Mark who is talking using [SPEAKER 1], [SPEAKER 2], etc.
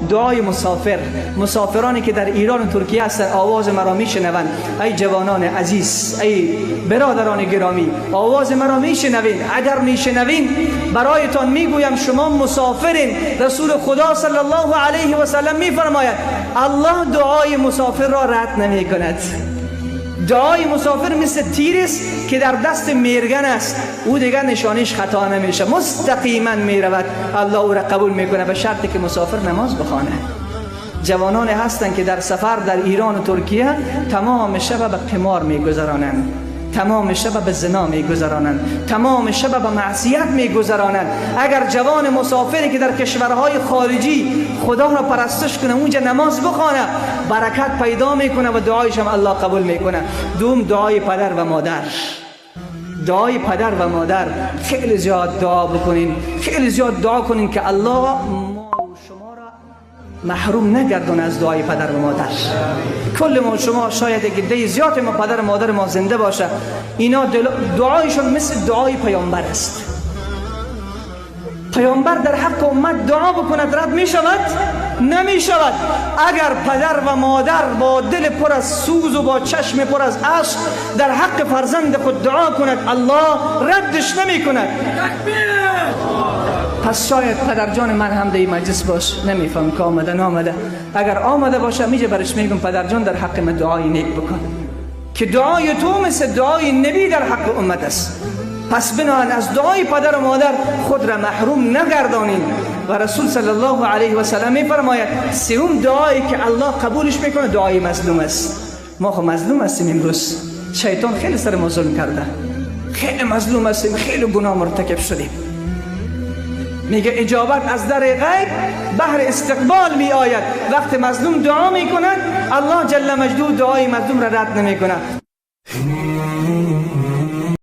[SPEAKER 1] دعای مسافرانی که در ایران و ترکیه هستند آواز مرا میشنوند. ای جوانان عزیز، ای برادران گرامی، آواز مرا میشنوین. اگر میشنوین برایتان میگویم شما مسافرین. رسول خدا صلی الله علیه و سلم میفرماید الله دعای مسافر را رد نمیکند. دعای مسافر مثل تیر است که در دست میرگن است، او دیگر نشانش خطا نمیشه، مستقیما میرود، الله او را قبول میکنه به شرطی که مسافر نماز بخوانه. جوانان هستند که در سفر در ایران و ترکیه تمام شب به قمار میگذرانند، تمام شب به زنا میگذرانند، تمام شب به معصیت میگذرانند. اگر جوان مسافری که در کشورهای خارجی خدا را پرستش کنه، اونجا نماز بخوانه، برکت پیدا میکنه و دعایش هم الله قبول میکنه. دوم دعای پدر و مادر. دعای پدر و مادر خیلی زیاد دعا بکنین، خیلی زیاد دعا کنین که الله ما و شما را محروم نگردون از دعای پدر و مادر. کل ما شما شاید گده زیاد ما پدر و مادر ما زنده باشه، اینا دعایشون مثل دعای پیامبر است. پیامبر در حق امت دعا بکند رد می شود؟ نمی شود. اگر پدر و مادر با دل پر از سوز و با چشم پر از اشک در حق فرزند خود دعا کند، الله ردش نمی کند. پس شاید پدر جان من هم در این مجلس باش، نمیفهم که آمده نامده. اگر آمده باشه میجه برش میگم پدر جان در حق من دعای نیک بکن، که دعای تو مثل دعای نبی در حق امت است. پس بنابراین از دعای پدر و مادر خود را محروم نگردانید. و رسول صلی الله علیه و سلم میفرماید سوم دعایی که الله قبولش میکنه دعای مظلوم است. ما خب مظلوم هستیم امروز، شیطان خیلی سر ما ظلم کرده، خیلی مظلوم هستیم، خیلی گناه مرتکب شدیم. میگه اجابت از در غیب بهر استقبال می آید. وقت مظلوم دعا میکند الله جل مجدود دعای مظلوم را رد نمیکنه.